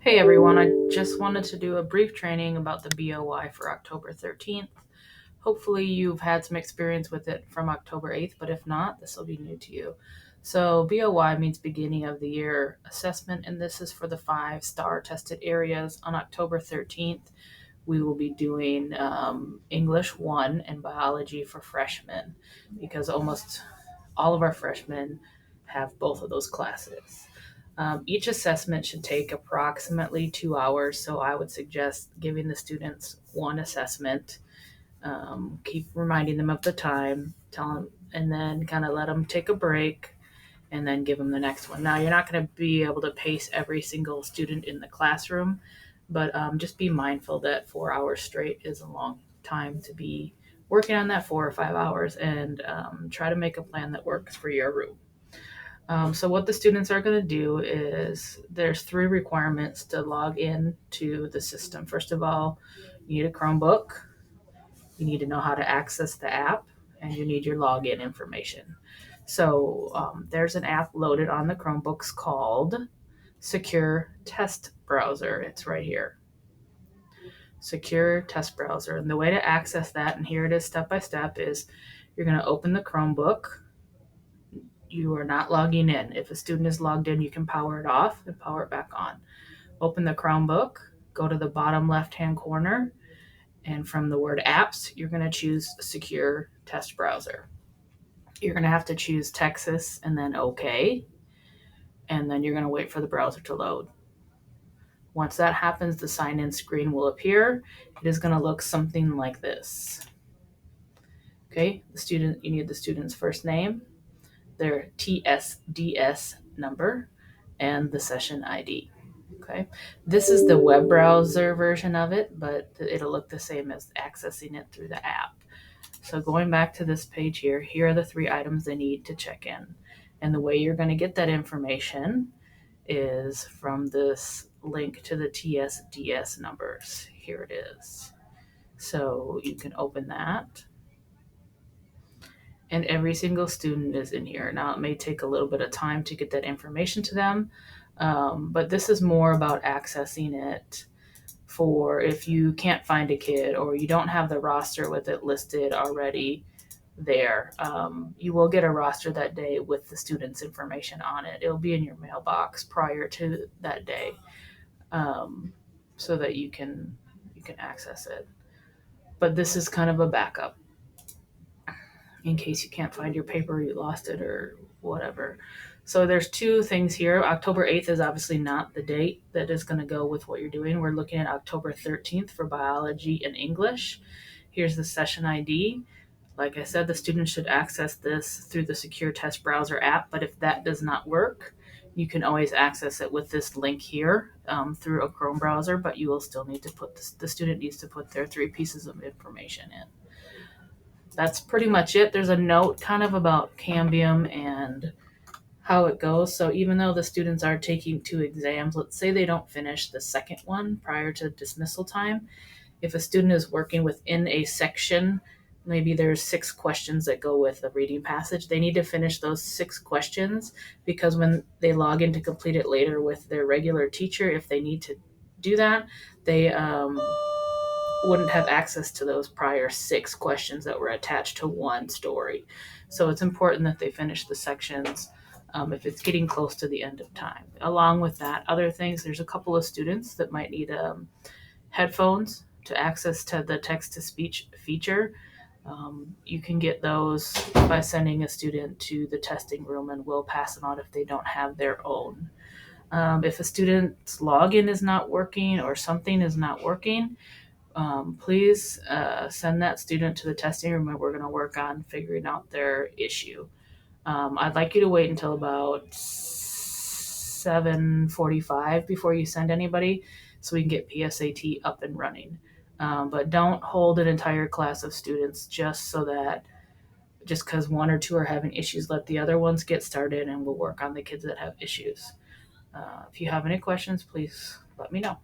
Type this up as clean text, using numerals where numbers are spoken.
Hey everyone, I just wanted to do a brief training about the BOY for October 13th. Hopefully you've had some experience with it from October 8th, but if not, this will be new to you. So BOY means beginning of the year assessment, and this is for the 5-star tested areas. On October 13th, we will be doing English 1 and biology for freshmen because almost all of our freshmen have both of those classes. Each assessment should take approximately 2 hours, so I would suggest giving the students one assessment. Keep reminding them of the time, tell them, and then kind of let them take a break and then give them the next one. Now, you're not going to be able to pace every single student in the classroom, but just be mindful that 4 hours straight is a long time to be working on that 4 or 5 hours, and try to make a plan that works for your room. So what the students are going to do is there's 3 requirements to log in to the system. First of all, you need a Chromebook, you need to know how to access the app, and you need your login information. So there's an app loaded on the Chromebooks called Secure Test Browser. It's right here. Secure Test Browser. And the way to access that, and here it is step by step, is you're going to open the Chromebook. You are not logging in. If a student is logged in, you can power it off and power it back on. Open the Chromebook, go to the bottom left-hand corner, and from the word apps, you're going to choose Secure Test Browser. You're going to have to choose Texas and then OK, and then you're going to wait for the browser to load. Once that happens, the sign-in screen will appear. It is going to look something like this. Okay, you need the student's first name, their TSDS number, and the session ID. Okay, this is the web browser version of it, but it'll look the same as accessing it through the app. So going back to this page here are the 3 items they need to check in. And the way you're going to get that information is from this link to the TSDS numbers. Here it is. So you can open that. And every single student is in here. Now, it may take a little bit of time to get that information to them, but this is more about accessing it for if you can't find a kid or you don't have the roster with it listed already there. You will get a roster that day with the student's information on it. It'll be in your mailbox prior to that day, so that you can access it. But this is kind of a backup in case you can't find your paper, you lost it, or whatever. So there's 2 things here. October 8th is obviously not the date that is going to go with what you're doing. We're looking at October 13th for biology and English. Here's the session ID. Like I said, the student should access this through the Secure Test Browser app, but if that does not work, you can always access it with this link here through a Chrome browser, but you will still need to the student needs to put their 3 pieces of information in. That's pretty much it. There's a note kind of about Cambium and how it goes. So even though the students are taking 2 exams, let's say they don't finish the second one prior to dismissal time. If a student is working within a section, maybe there's 6 questions that go with a reading passage, they need to finish those 6 questions, because when they log in to complete it later with their regular teacher, if they need to do that, they wouldn't have access to those prior 6 questions that were attached to one story. So it's important that they finish the sections if it's getting close to the end of time. Along with that, other things, there's a couple of students that might need headphones to access to the text-to-speech feature. You can get those by sending a student to the testing room, and we'll pass them out if they don't have their own. If a student's login is not working or something is not working, please send that student to the testing room, and we're going to work on figuring out their issue. I'd like you to wait until about 7:45 before you send anybody, so we can get PSAT up and running. But don't hold an entire class of students just because 1 or 2 are having issues. Let the other ones get started, and we'll work on the kids that have issues. If you have any questions, please let me know.